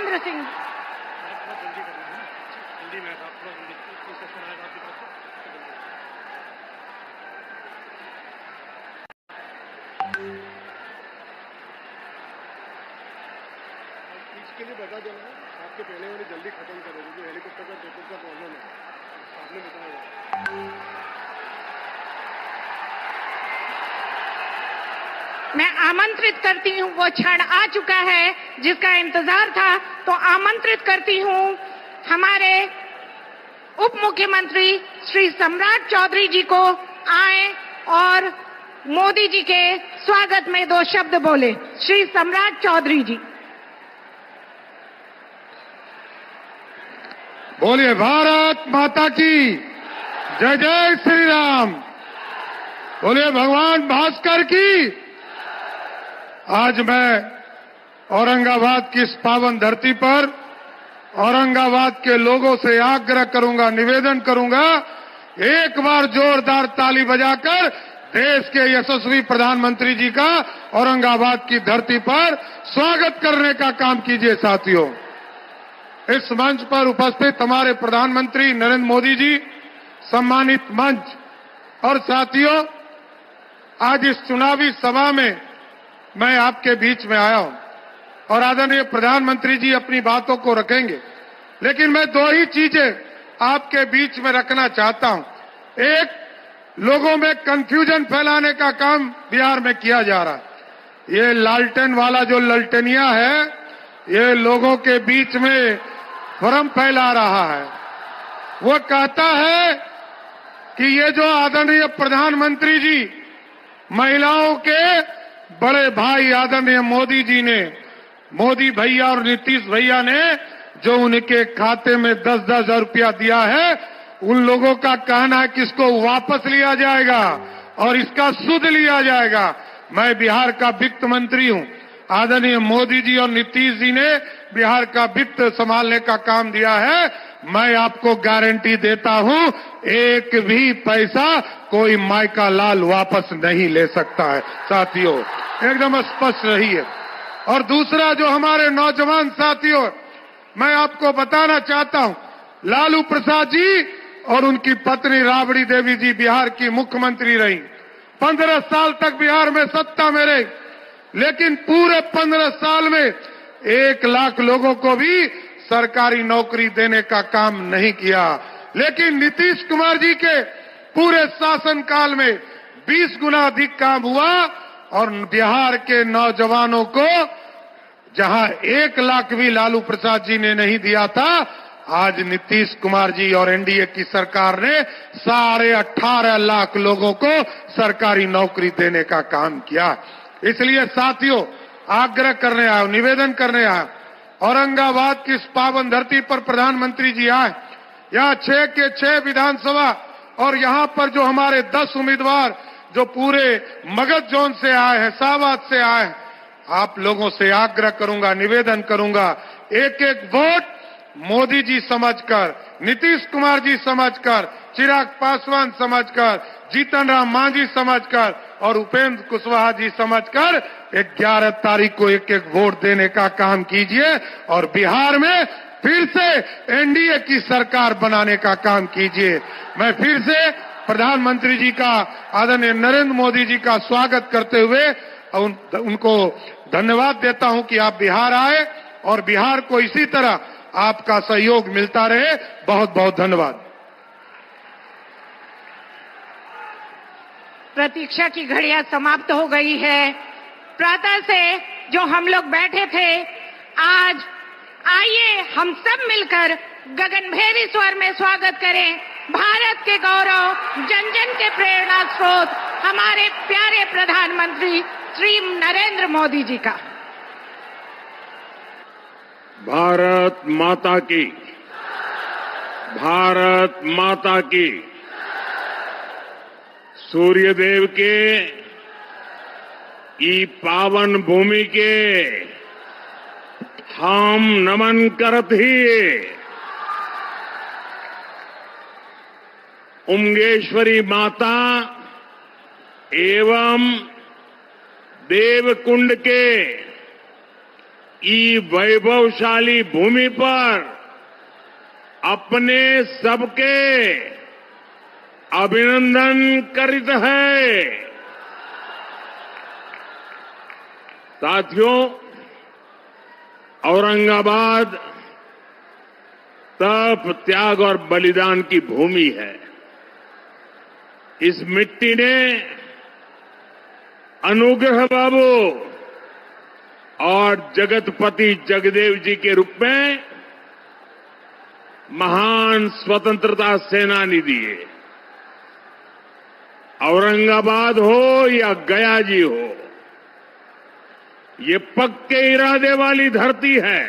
नरेंद्र सिंह। इसके लिए बता देना आपके पहले वाली जल्दी खत्म करो क्योंकि हेलीकॉप्टर का टिकट का प्रॉब्लम है, आपने बताया। मैं आमंत्रित करती हूँ, वो क्षण आ चुका है जिसका इंतजार था, तो आमंत्रित करती हूँ हमारे उप मुख्यमंत्री श्री सम्राट चौधरी जी को आए और मोदी जी के स्वागत में 2 शब्द बोले। श्री सम्राट चौधरी जी। बोलिए भारत माता की जय। जय श्री राम। बोलिए भगवान भास्कर की। आज मैं औरंगाबाद की इस पावन धरती पर औरंगाबाद के लोगों से आग्रह करूंगा, निवेदन करूंगा, एक बार जोरदार ताली बजाकर देश के यशस्वी प्रधानमंत्री जी का औरंगाबाद की धरती पर स्वागत करने का काम कीजिए। साथियों, इस मंच पर उपस्थित हमारे प्रधानमंत्री नरेंद्र मोदी जी, सम्मानित मंच और साथियों, आज इस चुनावी सभा में मैं आपके बीच में आया हूं और आदरणीय प्रधानमंत्री जी अपनी बातों को रखेंगे, लेकिन मैं 2 ही चीजें आपके बीच में रखना चाहता हूं। एक, लोगों में कंफ्यूजन फैलाने का काम बिहार में किया जा रहा है। ये लालटेन वाला जो ललटेनिया है, ये लोगों के बीच में भ्रम फैला रहा है। वो कहता है कि ये जो आदरणीय प्रधानमंत्री जी, महिलाओं के बड़े भाई आदरणीय मोदी जी ने, मोदी भैया और नीतीश भैया ने जो उनके खाते में 10-10 हजार रुपया दिया है, उन लोगों का कहना है कि इसको वापस लिया जाएगा और इसका सुध लिया जाएगा। मैं बिहार का वित्त मंत्री हूं। आदरणीय मोदी जी और नीतीश जी ने बिहार का वित्त संभालने का काम दिया है। मैं आपको गारंटी देता हूं, एक भी पैसा कोई मायका लाल वापस नहीं ले सकता है। साथियों, एकदम स्पष्ट रहिए। और दूसरा, जो हमारे नौजवान साथियों, मैं आपको बताना चाहता हूं, लालू प्रसाद जी और उनकी पत्नी राबड़ी देवी जी बिहार की मुख्यमंत्री रही, 15 साल तक बिहार में सत्ता में रही, लेकिन पूरे 15 साल में 1 लाख लोगों को भी सरकारी नौकरी देने का काम नहीं किया। लेकिन नीतीश कुमार जी के पूरे शासनकाल में 20 गुना अधिक काम हुआ और बिहार के नौजवानों को जहां 1 लाख भी लालू प्रसाद जी ने नहीं दिया था, आज नीतीश कुमार जी और एनडीए की सरकार ने 18.5 लाख लोगों को सरकारी नौकरी देने का काम किया। इसलिए साथियों, आग्रह करने आया, निवेदन करने आया, औरंगाबाद की इस पावन धरती पर प्रधानमंत्री जी आए, यहाँ 6 के 6 विधानसभा और यहाँ पर जो हमारे 10 उम्मीदवार जो पूरे मगध जोन से आए हैं, शाहबाद से आए हैं, आप लोगों से आग्रह करूंगा, निवेदन करूंगा, एक एक वोट मोदी जी समझकर, नीतीश कुमार जी समझकर, चिराग पासवान समझकर, जीतन राम मांझी समझकर और उपेंद्र कुशवाहा जी समझकर 11 तारीख को एक एक वोट देने का काम कीजिए और बिहार में फिर से एनडीए की सरकार बनाने का काम कीजिए। मैं फिर से प्रधानमंत्री जी का, आदरणीय नरेंद्र मोदी जी का स्वागत करते हुए उनको धन्यवाद देता हूं कि आप बिहार आए और बिहार को इसी तरह आपका सहयोग मिलता रहे। बहुत बहुत धन्यवाद। प्रतीक्षा की घड़ियां समाप्त हो गई है। प्रातः से जो हम लोग बैठे थे, आज आइए हम सब मिलकर गगनभेदी स्वर में स्वागत करें भारत के गौरव, जन जन के प्रेरणा स्रोत, हमारे प्यारे प्रधानमंत्री श्री नरेंद्र मोदी जी का। भारत माता की, भारत माता की। सूर्यदेव के ई पावन भूमि के हम नमन करत ही उमगेश्वरी माता एवं देवकुंड के ई वैभवशाली भूमि पर अपने सबके अभिनंदन करित है। साथियों, औरंगाबाद तप, त्याग और बलिदान की भूमि है। इस मिट्टी ने अनुग्रह बाबू और जगतपति जगदेव जी के रूप में महान स्वतंत्रता सेनानी दिए। औरंगाबाद हो या गया जी हो, ये पक्के इरादे वाली धरती है।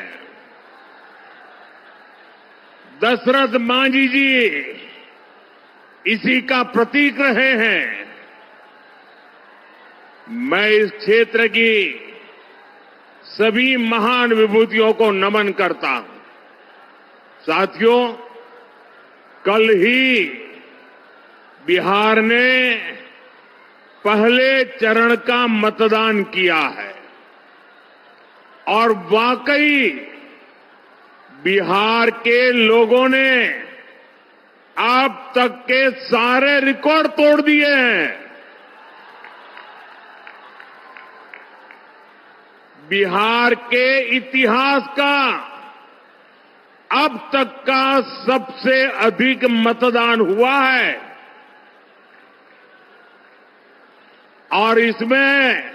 दशरथ मांझी जी इसी का प्रतीक रहे हैं। मैं इस क्षेत्र की सभी महान विभूतियों को नमन करता हूं। साथियों, कल ही बिहार ने पहले चरण का मतदान किया है और वाकई बिहार के लोगों ने अब तक के सारे रिकॉर्ड तोड़ दिए हैं। बिहार के इतिहास का अब तक का सबसे अधिक मतदान हुआ है और इसमें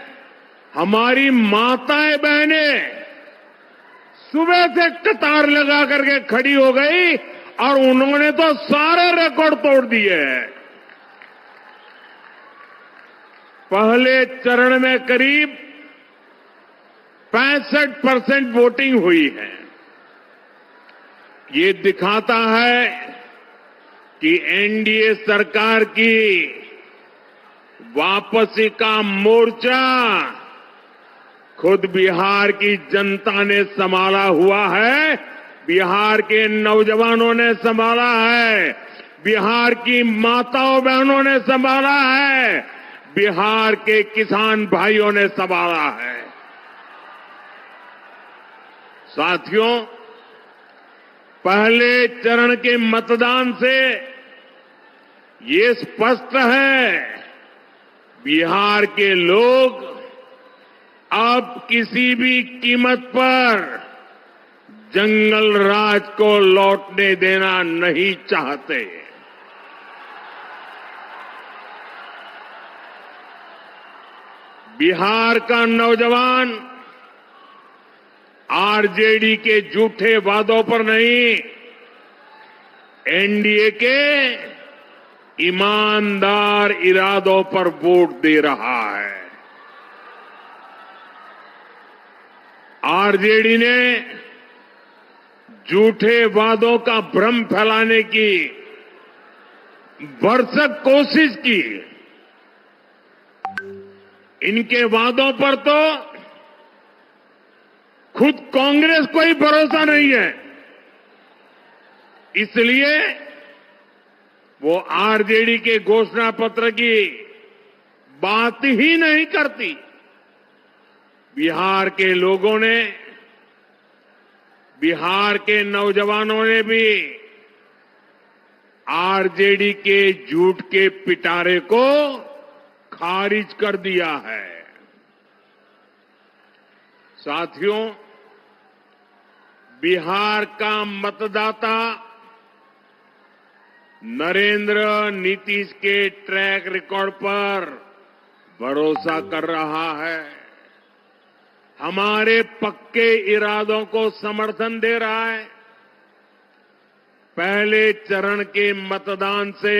हमारी माताएं बहनें सुबह से कतार लगा करके खड़ी हो गई और उन्होंने तो सारे रिकॉर्ड तोड़ दिए हैं। पहले चरण में करीब 65% वोटिंग हुई है। ये दिखाता है कि एनडीए सरकार की वापसी का मोर्चा खुद बिहार की जनता ने संभाला हुआ है, बिहार के नौजवानों ने संभाला है, बिहार की माताओं बहनों ने संभाला है, बिहार के किसान भाइयों ने संभाला है। साथियों, पहले चरण के मतदान से ये स्पष्ट है, बिहार के लोग अब किसी भी कीमत पर जंगल राज को लौटने देना नहीं चाहते। बिहार का नौजवान आरजेडी के झूठे वादों पर नहीं, एनडीए के ईमानदार इरादों पर वोट दे रहा है। आरजेडी ने झूठे वादों का भ्रम फैलाने की भरसक कोशिश की। इनके वादों पर तो खुद कांग्रेस को ही भरोसा नहीं है, इसलिए वो आरजेडी के घोषणा पत्र की बात ही नहीं करती। बिहार के लोगों ने, बिहार के नौजवानों ने भी आरजेडी के झूठ के पिटारे को खारिज कर दिया है। साथियों, बिहार का मतदाता नरेंद्र नीतीश के ट्रैक रिकॉर्ड पर भरोसा कर रहा है, हमारे पक्के इरादों को समर्थन दे रहा है। पहले चरण के मतदान से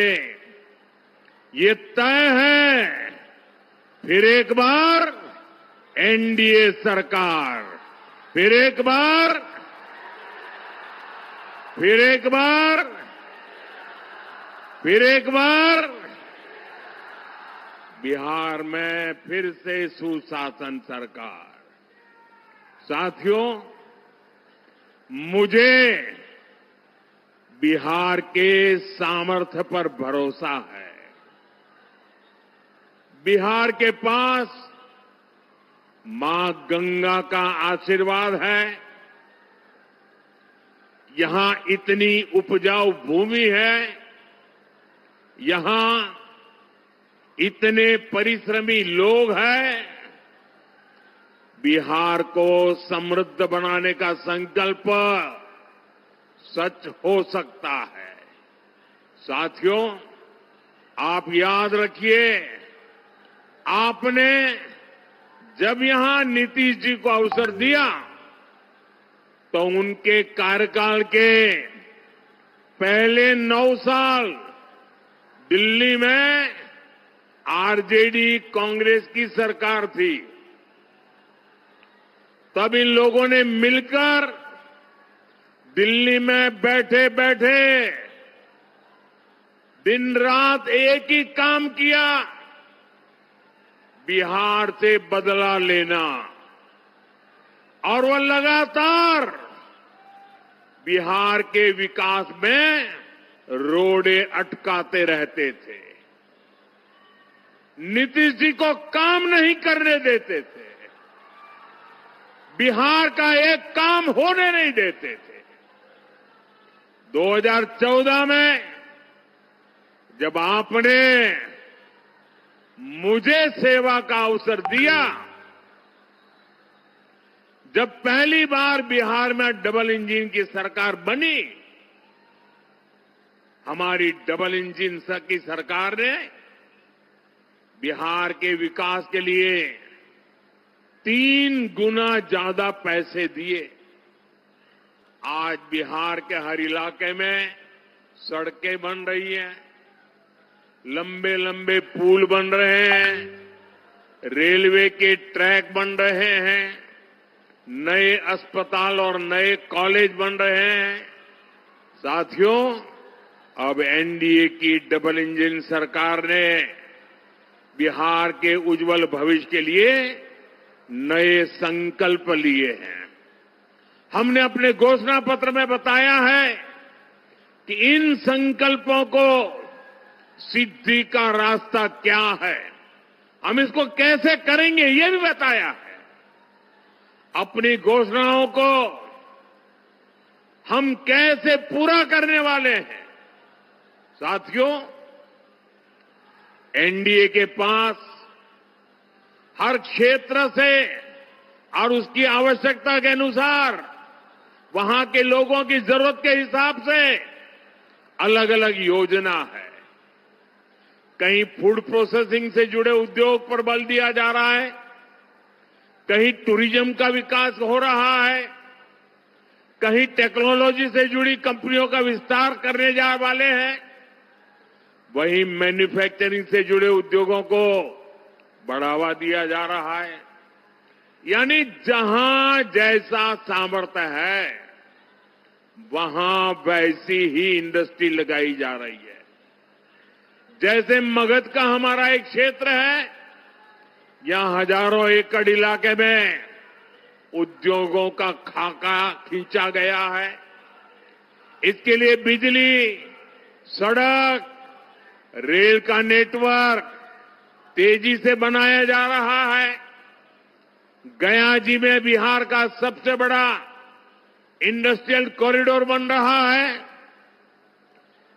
ये तय है, फिर एक बार एनडीए सरकार, फिर एक बार बिहार में फिर से सुशासन सरकार। साथियों, मुझे बिहार के सामर्थ्य पर भरोसा है। बिहार के पास मां गंगा का आशीर्वाद है। यहां इतनी उपजाऊ भूमि है, यहां इतने परिश्रमी लोग हैं। बिहार को समृद्ध बनाने का संकल्प सच हो सकता है। साथियों, आप याद रखिए, आपने जब यहां नीतीश जी को अवसर दिया तो उनके कार्यकाल के पहले 9 साल दिल्ली में आरजेडी कांग्रेस की सरकार थी। तब इन लोगों ने मिलकर दिल्ली में बैठे बैठे दिन रात एक ही काम किया, बिहार से बदला लेना। और वो लगातार बिहार के विकास में रोड़े अटकाते रहते थे, नीतीश जी को काम नहीं करने देते थे, बिहार का एक काम होने नहीं देते थे। 2014 में जब आपने मुझे सेवा का अवसर दिया, जब पहली बार बिहार में डबल इंजन की सरकार बनी, हमारी डबल इंजन की सरकार ने बिहार के विकास के लिए 3 गुना ज्यादा पैसे दिए। आज बिहार के हर इलाके में सड़कें बन रही हैं, लंबे लंबे पुल बन रहे हैं, रेलवे के ट्रैक बन रहे हैं, नए अस्पताल और नए कॉलेज बन रहे हैं। साथियों, अब एनडीए की डबल इंजन सरकार ने बिहार के उज्जवल भविष्य के लिए नए संकल्प लिए हैं। हमने अपने घोषणा पत्र में बताया है कि इन संकल्पों को सिद्धि का रास्ता क्या है, हम इसको कैसे करेंगे, ये भी बताया है। अपनी घोषणाओं को हम कैसे पूरा करने वाले हैं। साथियों, एनडीए के पास हर क्षेत्र से और उसकी आवश्यकता के अनुसार, वहां के लोगों की जरूरत के हिसाब से अलग अलग योजना है। कहीं फूड प्रोसेसिंग से जुड़े उद्योग पर बल दिया जा रहा है, कहीं टूरिज्म का विकास हो रहा है, कहीं टेक्नोलॉजी से जुड़ी कंपनियों का विस्तार करने जा वाले हैं, वहीं मैन्युफैक्चरिंग से जुड़े उद्योगों को बढ़ावा दिया जा रहा है। यानी जहां जैसा सामर्थ्य है, वहां वैसी ही इंडस्ट्री लगाई जा रही है। जैसे मगध का हमारा एक क्षेत्र है, यहां हजारों एकड़ इलाके में उद्योगों का खाका खींचा गया है। इसके लिए बिजली, सड़क, रेल का नेटवर्क तेजी से बनाया जा रहा है। गया जी में बिहार का सबसे बड़ा इंडस्ट्रियल कॉरिडोर बन रहा है।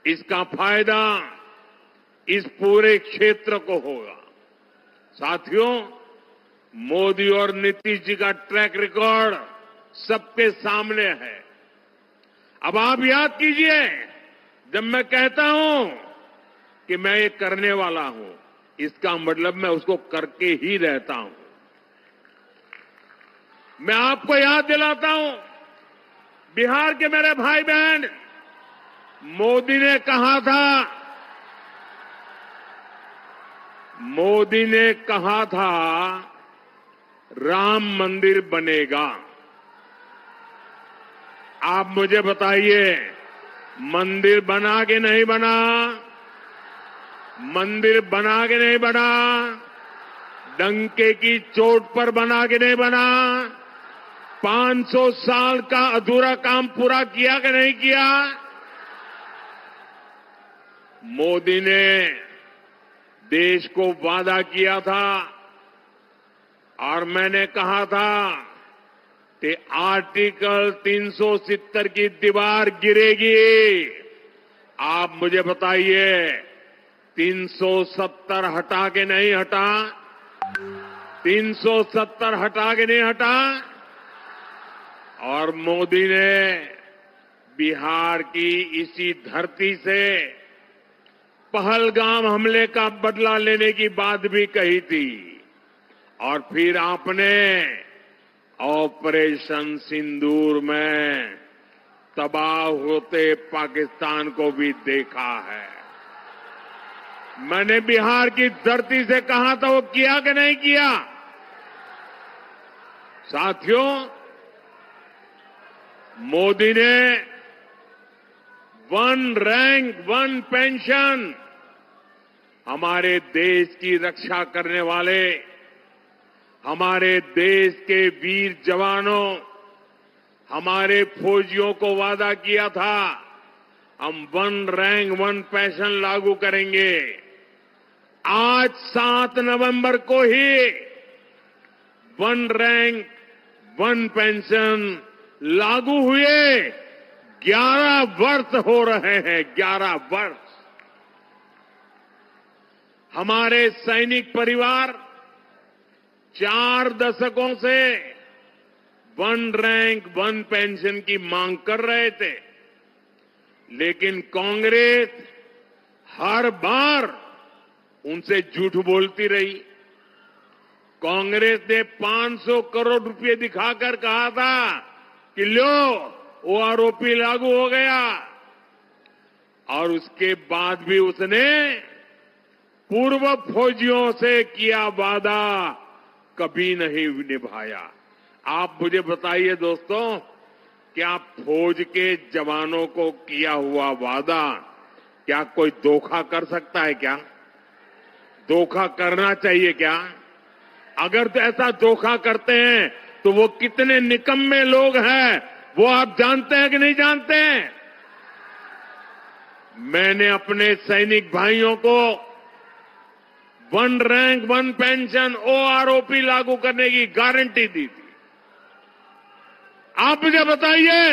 इसका फायदा इस पूरे क्षेत्र को होगा। साथियों, मोदी और नीतीश जी का ट्रैक रिकॉर्ड सबके सामने है। अब आप याद कीजिए, जब मैं कहता हूं कि मैं ये करने वाला हूं, इसका मतलब मैं उसको करके ही रहता हूं। मैं आपको याद दिलाता हूं, बिहार के मेरे भाई बहन, मोदी ने कहा था राम मंदिर बनेगा। आप मुझे बताइए, मंदिर बना के नहीं बना? मंदिर बना के नहीं बना? डंके की चोट पर बना के नहीं बना? 500 साल का अधूरा काम पूरा किया कि नहीं किया? मोदी ने देश को वादा किया था और मैंने कहा था कि आर्टिकल 370 की दीवार गिरेगी। आप मुझे बताइए 370 हटा के नहीं हटा? 370 हटा के नहीं हटा? और मोदी ने बिहार की इसी धरती से पहलगाम हमले का बदला लेने की बात भी कही थी। और फिर आपने ऑपरेशन सिंदूर में तबाह होते पाकिस्तान को भी देखा है। मैंने बिहार की धरती से कहा था, वो किया कि नहीं किया? साथियों, मोदी ने वन रैंक वन पेंशन हमारे देश की रक्षा करने वाले, हमारे देश के वीर जवानों, हमारे फौजियों को वादा किया था, हम वन रैंक वन पेंशन लागू करेंगे। आज 7 नवंबर को ही वन रैंक वन पेंशन लागू हुए 11 वर्ष हो रहे हैं। 11 वर्ष। हमारे सैनिक परिवार 4 दशकों से वन रैंक वन पेंशन की मांग कर रहे थे, लेकिन कांग्रेस हर बार उनसे झूठ बोलती रही। कांग्रेस ने 500 करोड़ रुपए दिखाकर कहा था कि लो ओआरओपी लागू हो गया, और उसके बाद भी उसने पूर्व फौजियों से किया वादा कभी नहीं निभाया। आप मुझे बताइए दोस्तों, क्या फौज के जवानों को किया हुआ वादा क्या कोई धोखा कर सकता है? क्या धोखा करना चाहिए क्या? अगर तो ऐसा धोखा करते हैं तो वो कितने निकम्मे लोग हैं, वो आप जानते हैं कि नहीं जानते हैं? मैंने अपने सैनिक भाइयों को one rank one pension OROP लागू करने की गारंटी दी थी। आप मुझे बताइए,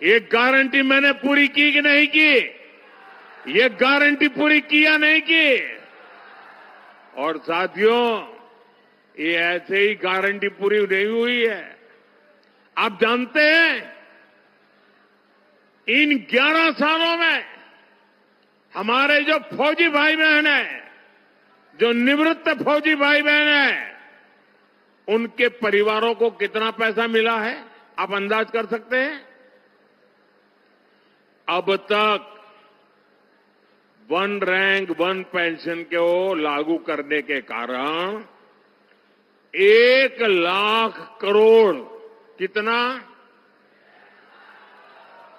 ये गारंटी मैंने पूरी की कि नहीं की? ये गारंटी पूरी की या नहीं की? और साथियों, ये ऐसे ही गारंटी पूरी नहीं हुई है। आप जानते हैं, इन 11 सालों में हमारे जो फौजी भाई बहन हैं, जो निवृत्त फौजी भाई बहन हैं, उनके परिवारों को कितना पैसा मिला है? आप अंदाज कर सकते हैं? अब तक वन रैंक वन पेंशन को लागू करने के कारण 1 लाख करोड़ कितना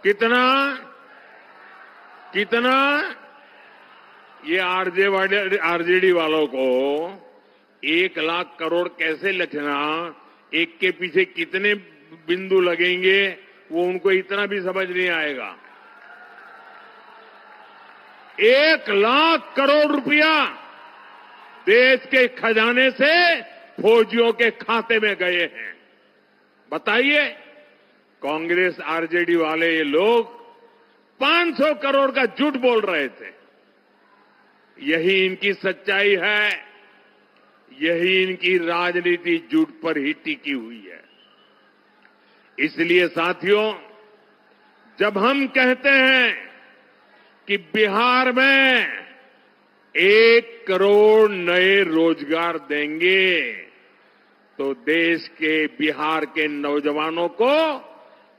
कितना कितना ये आरजेडी वालों को 1 लाख करोड़ कैसे लिखना, एक के पीछे कितने बिंदु लगेंगे, वो उनको इतना भी समझ नहीं आएगा। 1 लाख करोड़ रुपया देश के खजाने से फौजियों के खाते में गए हैं। बताइए, कांग्रेस आरजेडी वाले ये लोग 500 करोड़ का झूठ बोल रहे थे। यही इनकी सच्चाई है, यही इनकी राजनीति झूठ पर ही टिकी हुई है। इसलिए साथियों, जब हम कहते हैं कि बिहार में 1 करोड़ नए रोजगार देंगे, तो देश के बिहार के नौजवानों को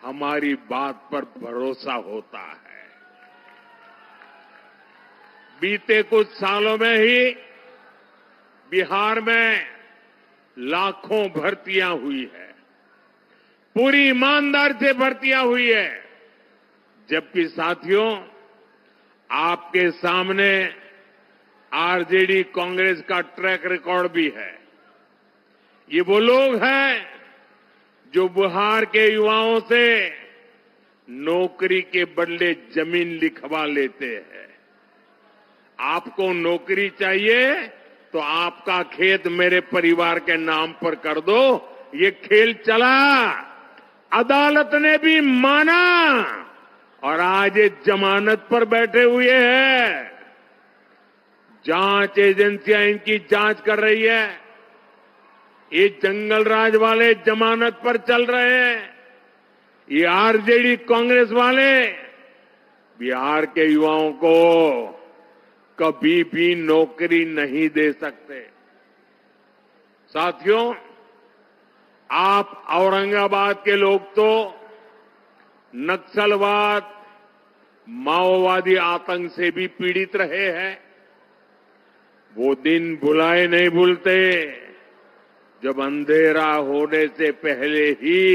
हमारी बात पर भरोसा होता है। बीते कुछ सालों में ही बिहार में लाखों भर्तियां हुई है, पूरी ईमानदारी से भर्तियां हुई है। जबकि साथियों, आपके सामने आरजेडी कांग्रेस का ट्रैक रिकॉर्ड भी है। ये वो लोग हैं जो बिहार के युवाओं से नौकरी के बदले जमीन लिखवा लेते हैं। आपको नौकरी चाहिए तो आपका खेत मेरे परिवार के नाम पर कर दो। ये खेल चला, अदालत ने भी माना और आज ये जमानत पर बैठे हुए हैं। जांच एजेंसियां इनकी जांच कर रही है। ये जंगल राज वाले जमानत पर चल रहे हैं। ये आरजेडी कांग्रेस वाले बिहार के युवाओं को कभी भी नौकरी नहीं दे सकते। साथियों, आप औरंगाबाद के लोग तो नक्सलवाद, माओवादी आतंक से भी पीड़ित रहे हैं। वो दिन भुलाए नहीं भूलते जब अंधेरा होने से पहले ही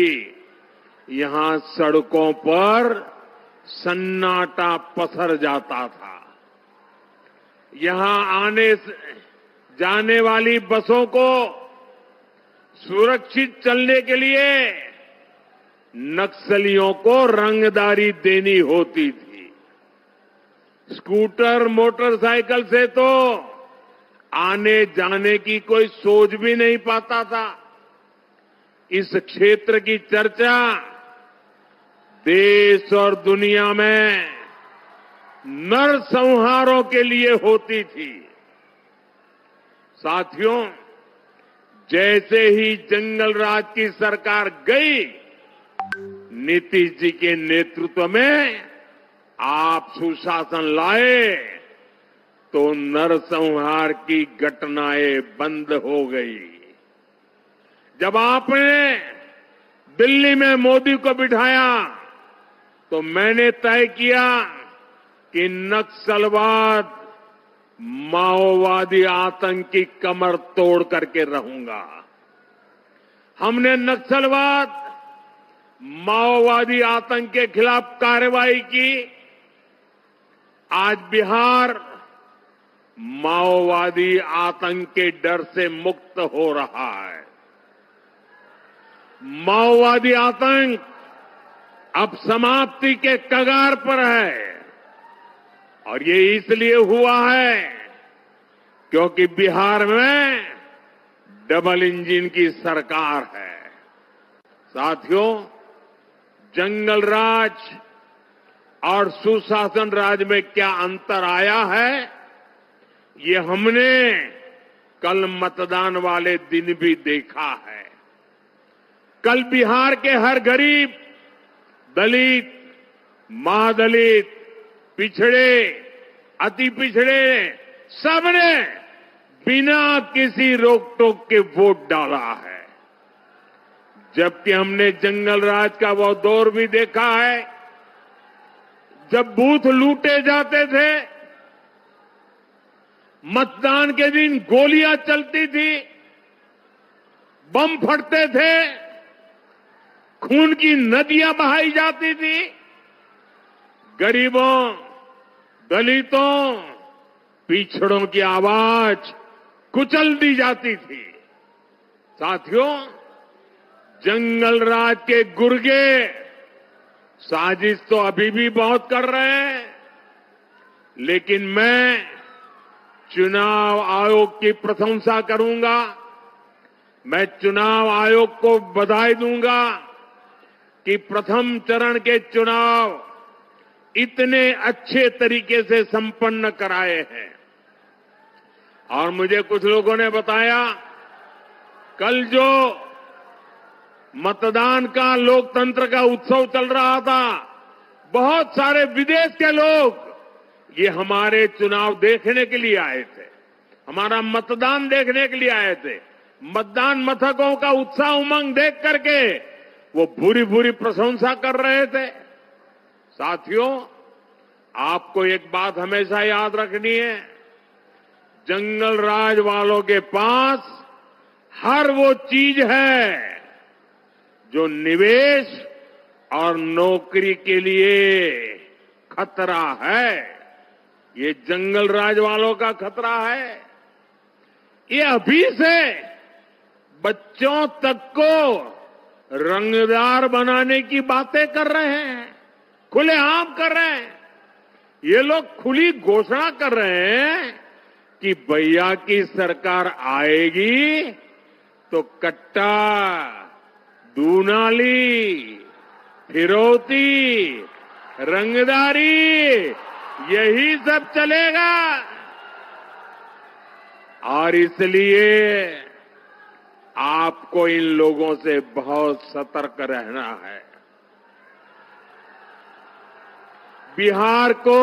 यहां सड़कों पर सन्नाटा पसर जाता था। यहां आने जाने वाली बसों को सुरक्षित चलने के लिए नक्सलियों को रंगदारी देनी होती थी। स्कूटर, मोटरसाइकिल से तो आने जाने की कोई सोच भी नहीं पाता था। इस क्षेत्र की चर्चा देश और दुनिया में नरसंहारों के लिए होती थी। साथियों, जैसे ही जंगल राज की सरकार गई, नीतीश जी के नेतृत्व में आप सुशासन लाए तो नरसंहार की घटनाएं बंद हो गई। जब आपने दिल्ली में मोदी को बिठाया तो मैंने तय किया कि नक्सलवाद, माओवादी आतंक की कमर तोड़ करके रहूंगा। हमने नक्सलवाद, माओवादी आतंक के खिलाफ कार्रवाई की। आज बिहार माओवादी आतंक के डर से मुक्त हो रहा है। माओवादी आतंक अब समाप्ति के कगार पर है और ये इसलिए हुआ है क्योंकि बिहार में डबल इंजन की सरकार है। साथियों, जंगल राज और सुशासन राज में क्या अंतर आया है, ये हमने कल मतदान वाले दिन भी देखा है। कल बिहार के हर गरीब, दलित, महादलित, पिछड़े, अति पिछड़े, सबने बिना किसी रोक टोक के वोट डाला है। जबकि हमने जंगल राज का वो दौर भी देखा है जब बूथ लूटे जाते थे, मतदान के दिन गोलियां चलती थी, बम फटते थे, खून की नदियां बहाई जाती थी, गरीबों, दलितों, पिछड़ों की आवाज कुचल दी जाती थी। साथियों, जंगल राज के गुर्गे साजिश तो अभी भी बहुत कर रहे हैं, लेकिन मैं चुनाव आयोग की प्रशंसा करूंगा। मैं चुनाव आयोग को बधाई दूंगा कि प्रथम चरण के चुनाव इतने अच्छे तरीके से संपन्न कराए हैं। और मुझे कुछ लोगों ने बताया, कल जो मतदान का, लोकतंत्र का उत्सव चल रहा था, बहुत सारे विदेश के लोग ये हमारे चुनाव देखने के लिए आए थे, हमारा मतदान देखने के लिए आए थे। मतदान मथकों का उत्साह उमंग देख करके वो भूरी भूरी प्रशंसा कर रहे थे। साथियों, आपको एक बात हमेशा याद रखनी है, जंगल राज वालों के पास हर वो चीज है जो निवेश और नौकरी के लिए खतरा है। ये जंगल राज वालों का खतरा है। ये अभी से बच्चों तक को रंगदार बनाने की बातें कर रहे हैं, खुलेआम कर रहे हैं। ये लोग खुली घोषणा कर रहे हैं कि भैया की सरकार आएगी तो कट्टा, दूनाली, फिरौती, रंगदारी यही सब चलेगा। और इसलिए आपको इन लोगों से बहुत सतर्क रहना है। बिहार को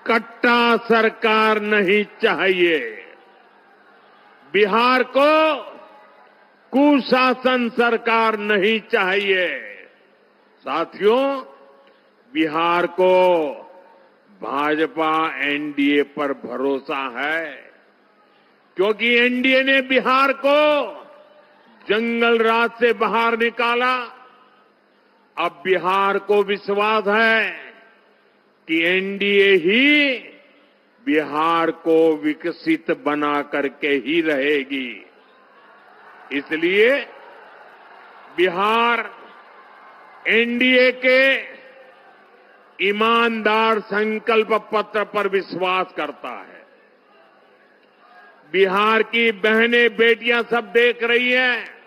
कट्टा सरकार नहीं चाहिए। बिहार को कुशासन सरकार नहीं चाहिए। साथियों, बिहार को भाजपा एनडीए पर भरोसा है, क्योंकि एनडीए ने बिहार को जंगल राज से बाहर निकाला। अब बिहार को विश्वास है कि एनडीए ही बिहार को विकसित बना करके ही रहेगी। इसलिए बिहार एनडीए के ईमानदार संकल्प पत्र पर विश्वास करता है। बिहार की बहनें बेटियां सब देख रही हैं।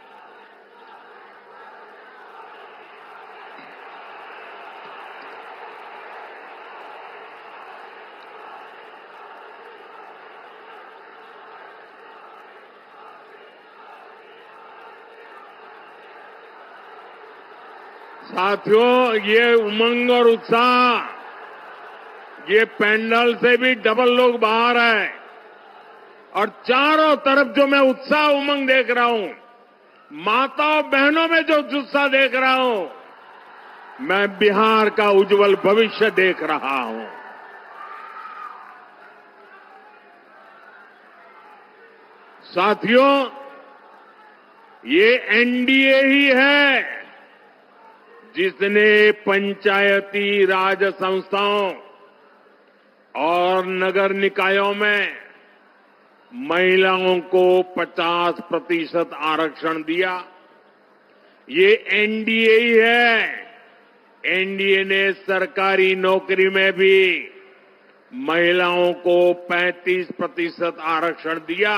साथियों, ये उमंग और उत्साह, ये पैंडल से भी डबल लोग बाहर हैं और चारों तरफ जो मैं उत्साह उमंग देख रहा हूं, माताओं बहनों में जो उत्साह देख रहा हूं, मैं बिहार का उज्जवल भविष्य देख रहा हूं। साथियों, ये एनडीए ही है जिसने पंचायती राज संस्थाओं और नगर निकायों में महिलाओं को 50% आरक्षण दिया। ये एनडीए ही है। एनडीए ने सरकारी नौकरी में भी महिलाओं को 35% आरक्षण दिया।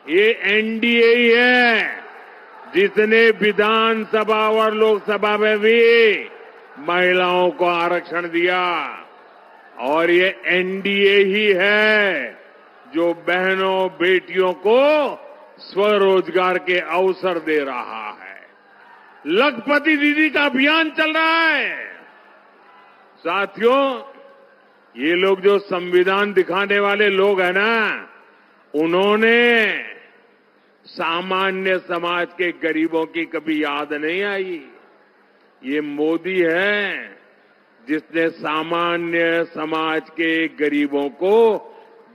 ये एनडीए ही है जिसने विधानसभा और लोकसभा में भी महिलाओं को आरक्षण दिया। और ये एनडीए ही है जो बहनों बेटियों को स्वरोजगार के अवसर दे रहा है। लखपति दीदी का अभियान चल रहा है। साथियों, ये लोग जो संविधान दिखाने वाले लोग हैं ना, उन्होंने सामान्य समाज के गरीबों की कभी याद नहीं आई। ये मोदी है जिसने सामान्य समाज के गरीबों को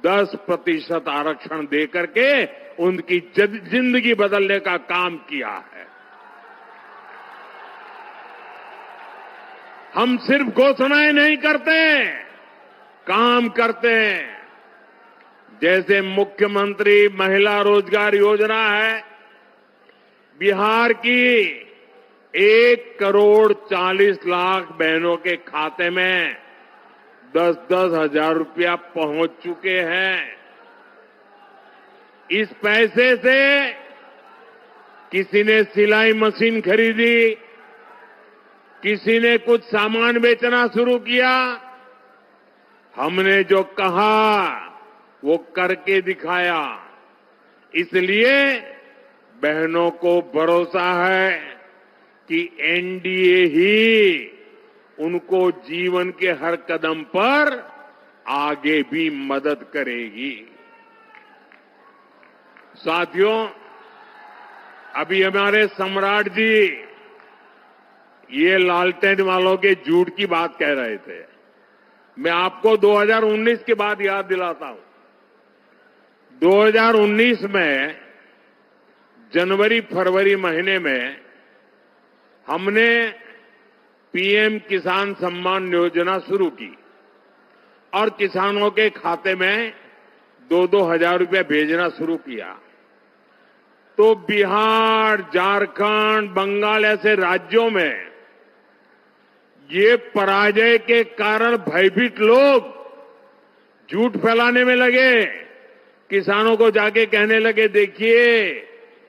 10% आरक्षण दे करके उनकी जिंदगी बदलने का काम किया है। हम सिर्फ घोषणाएं नहीं करते, काम करते हैं। जैसे मुख्यमंत्री महिला रोजगार योजना है, बिहार की 1,40,00,000 बहनों के खाते में 10-10 हजार रुपया पहुंच चुके हैं। इस पैसे से किसी ने सिलाई मशीन खरीदी, किसी ने कुछ सामान बेचना शुरू किया। हमने जो कहा वो करके दिखाया। इसलिए बहनों को भरोसा है कि एनडीए ही उनको जीवन के हर कदम पर आगे भी मदद करेगी। साथियों, अभी हमारे सम्राट जी ये लालटेन वालों के झूठ की बात कह रहे थे। मैं आपको 2019 की बात याद दिलाता हूं। 2019 में जनवरी फरवरी महीने में हमने पीएम किसान सम्मान योजना शुरू की और किसानों के खाते में 2-2 हजार रुपया भेजना शुरू किया। तो बिहार, झारखंड, बंगाल ऐसे राज्यों में ये पराजय के कारण भयभीत लोग झूठ फैलाने में लगे, किसानों को जाके कहने लगे, देखिए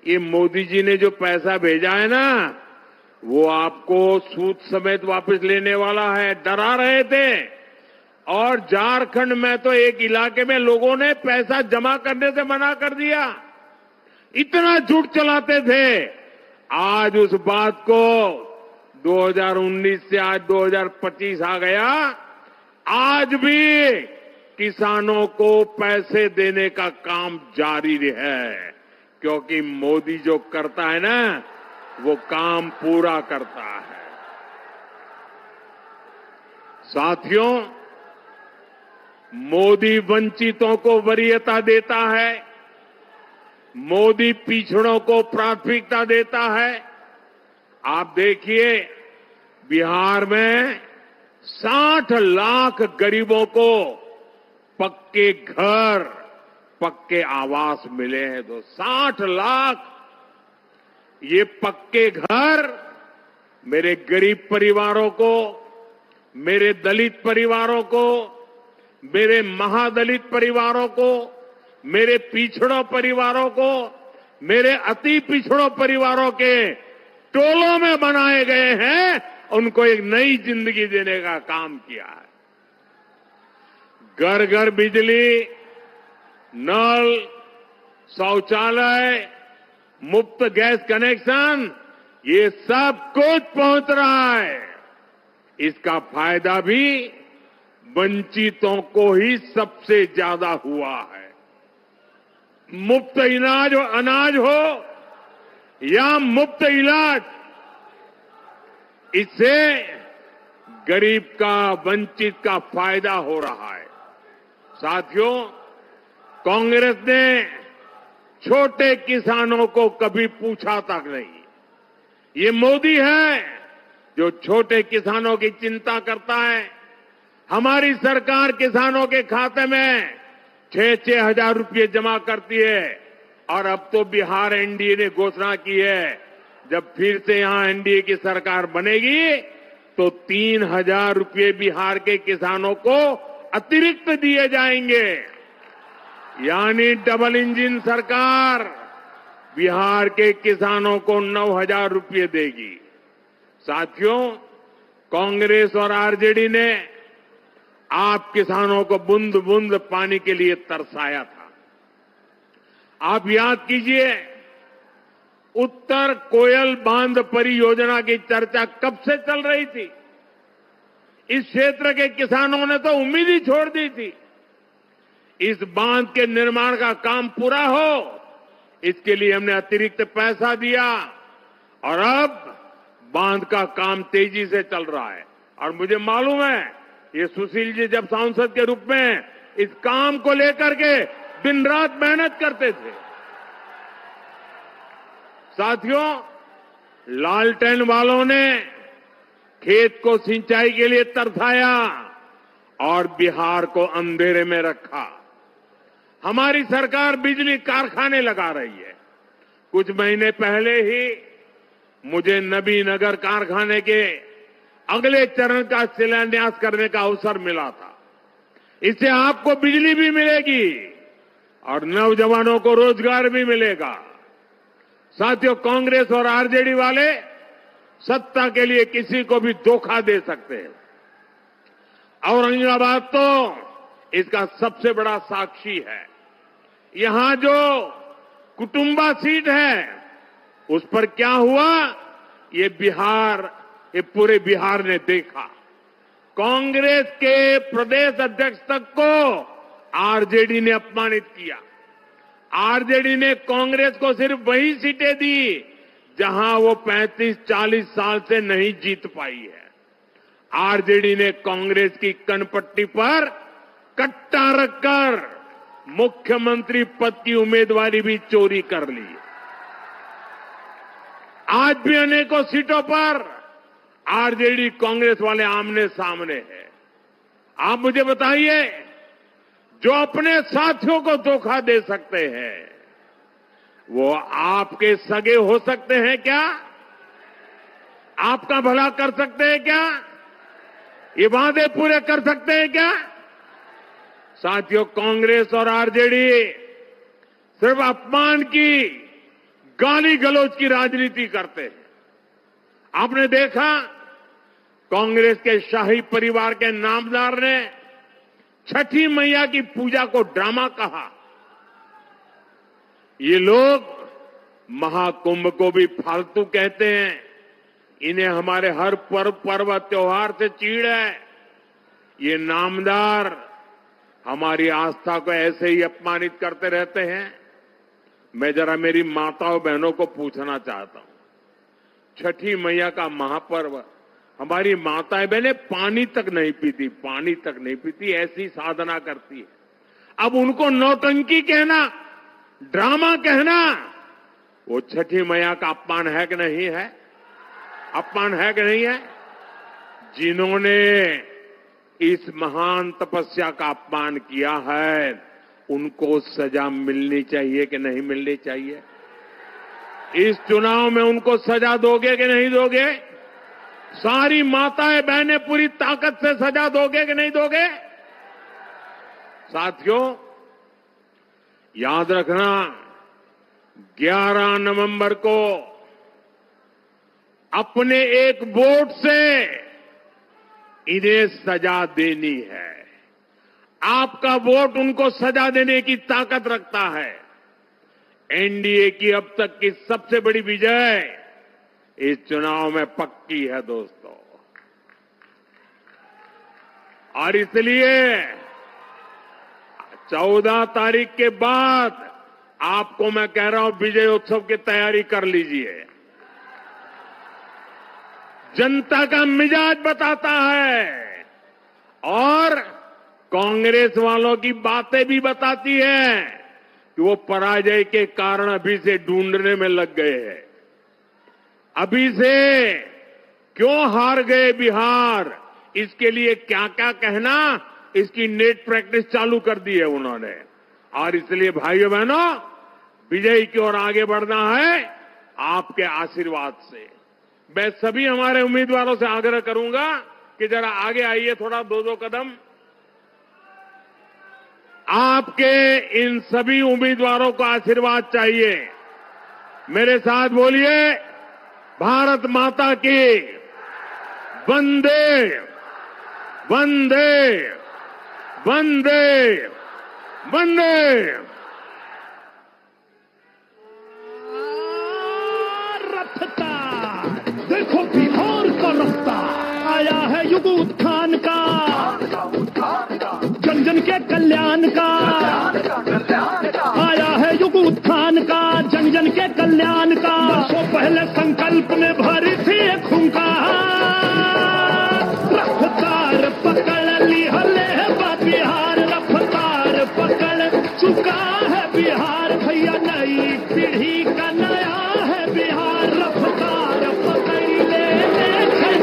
ये मोदी जी ने जो पैसा भेजा है ना, वो आपको सूद समेत वापस लेने वाला है, डरा रहे थे। और झारखंड में तो एक इलाके में लोगों ने पैसा जमा करने से मना कर दिया, इतना झूठ चलाते थे। आज उस बात को 2019 से आज 2025 आ गया, आज भी किसानों को पैसे देने का काम जारी है, क्योंकि मोदी जो करता है ना, वो काम पूरा करता है। साथियों, मोदी वंचितों को वरीयता देता है, मोदी पिछड़ों को प्राथमिकता देता है। आप देखिए, बिहार में 60 लाख गरीबों को पक्के घर, पक्के आवास मिले हैं। तो 60 लाख ये पक्के घर मेरे गरीब परिवारों को, मेरे दलित परिवारों को, मेरे महादलित परिवारों को, मेरे पिछड़ों परिवारों को, मेरे अति पिछड़ों परिवारों के टोलों में बनाए गए हैं। उनको एक नई जिंदगी देने का काम किया है। घर घर बिजली, नल, शौचालय, मुफ्त गैस कनेक्शन, ये सब कुछ पहुंच रहा है। इसका फायदा भी वंचितों को ही सबसे ज्यादा हुआ है। मुफ्त अनाज हो या मुफ्त इलाज, इससे गरीब का, वंचित का फायदा हो रहा है। साथियों, कांग्रेस ने छोटे किसानों को कभी पूछा तक नहीं। ये मोदी है जो छोटे किसानों की चिंता करता है। हमारी सरकार किसानों के खाते में 6-6 हजार रुपये जमा करती है। और अब तो बिहार एनडीए ने घोषणा की है, जब फिर से यहां एनडीए की सरकार बनेगी तो 3,000 रुपये बिहार के किसानों को अतिरिक्त दिए जाएंगे। यानी डबल इंजन सरकार बिहार के किसानों को 9,000 रुपये देगी। साथियों, कांग्रेस और आरजेडी ने आप किसानों को बूंद बूंद पानी के लिए तरसाया था। आप याद कीजिए, उत्तर कोयल बांध परियोजना की चर्चा कब से चल रही थी। इस क्षेत्र के किसानों ने तो उम्मीद ही छोड़ दी थी। इस बांध के निर्माण का काम पूरा हो, इसके लिए हमने अतिरिक्त पैसा दिया और अब बांध का काम तेजी से चल रहा है। और मुझे मालूम है, ये सुशील जी जब सांसद के रूप में इस काम को लेकर के दिन रात मेहनत करते थे। साथियों, लालटेन वालों ने खेत को सिंचाई के लिए तरसाया और बिहार को अंधेरे में रखा। हमारी सरकार बिजली कारखाने लगा रही है। कुछ महीने पहले ही मुझे नबीनगर कारखाने के अगले चरण का शिलान्यास करने का अवसर मिला था। इससे आपको बिजली भी मिलेगी और नौजवानों को रोजगार भी मिलेगा। साथियों, कांग्रेस और आरजेडी वाले सत्ता के लिए किसी को भी धोखा दे सकते हैं। औरंगाबाद तो इसका सबसे बड़ा साक्षी है। यहां जो कुटुंबा सीट है, उस पर क्या हुआ, ये पूरे बिहार ने देखा। कांग्रेस के प्रदेश अध्यक्ष तक को आरजेडी ने अपमानित किया। आरजेडी ने कांग्रेस को सिर्फ वही सीटें दी जहां वो 35-40 साल से नहीं जीत पाई है। आरजेडी ने कांग्रेस की कनपट्टी पर कट्टा रखकर मुख्यमंत्री पद की उम्मीदवारी भी चोरी कर ली। आज भी अनेकों सीटों पर आरजेडी कांग्रेस वाले आमने सामने हैं। आप मुझे बताइए, जो अपने साथियों को धोखा दे सकते हैं, वो आपके सगे हो सकते हैं क्या? आपका भला कर सकते हैं क्या? ये वादे पूरे कर सकते हैं क्या? साथियों, कांग्रेस और आरजेडी सिर्फ अपमान की, गाली गलौज की राजनीति करते हैं। आपने देखा, कांग्रेस के शाही परिवार के नामदार ने छठी मैया की पूजा को ड्रामा कहा। ये लोग महाकुंभ को भी फालतू कहते हैं। इन्हें हमारे हर पर्व त्योहार से चीड़ है। ये नामदार हमारी आस्था को ऐसे ही अपमानित करते रहते हैं। मैं जरा मेरी माताओं बहनों को पूछना चाहता हूं, छठी मैया का महापर्व, हमारी माताएं बहनें पानी तक नहीं पीती, ऐसी साधना करती है। अब उनको नौटंकी कहना, ड्रामा कहना, वो छठी मैया का अपमान है कि नहीं है? अपमान है कि नहीं है? जिन्होंने इस महान तपस्या का अपमान किया है, उनको सजा मिलनी चाहिए कि नहीं मिलनी चाहिए? इस चुनाव में उनको सजा दोगे कि नहीं दोगे? सारी माताएं बहनें पूरी ताकत से सजा दोगे कि नहीं दोगे? साथियों, याद रखना, 11 नवंबर को अपने एक वोट से इन्हें सजा देनी है। आपका वोट उनको सजा देने की ताकत रखता है। एनडीए की अब तक की सबसे बड़ी विजय इस चुनाव में पक्की है दोस्तों। और इसलिए 14 तारीख के बाद आपको मैं कह रहा हूं, विजय उत्सव की तैयारी कर लीजिए। जनता का मिजाज बताता है और कांग्रेस वालों की बातें भी बताती हैं कि वो पराजय के कारण अभी से ढूंढने में लग गए हैं। अभी से क्यों हार गए बिहार, इसके लिए क्या क्या कहना, इसकी नेट प्रैक्टिस चालू कर दी है उन्होंने। और इसलिए भाइयों बहनों, विजय की ओर आगे बढ़ना है आपके आशीर्वाद से। मैं सभी हमारे उम्मीदवारों से आग्रह करूंगा कि जरा आगे आइए, थोड़ा 2-2 कदम। आपके इन सभी उम्मीदवारों को आशीर्वाद चाहिए। मेरे साथ बोलिए, भारत माता की वंदे वंदे वंदे वंदे। रफ्तार देखो बिहार का रफ्तार, आया है युग उत्थान का, जन जन के कल्याण का, आया है युग उत्थान का, जन जन के कल्याण का। वर्षों पहले संकल्प में भरी थी एक हुंकार, रफ्तार पकड़ ली हले बिहार, रफ्तार पकड़ चुका है बिहार। भैया नई पीढ़ी का नया है बिहार, रफ्तार पकड़ ले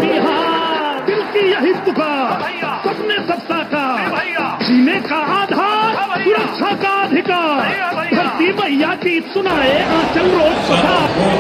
बिहार। दिल की यही पुकार, सपने सबका का, जीने का आधार, सुरक्षा का अधिकार। धरती मैया की सुनाए आंचल रोज पता।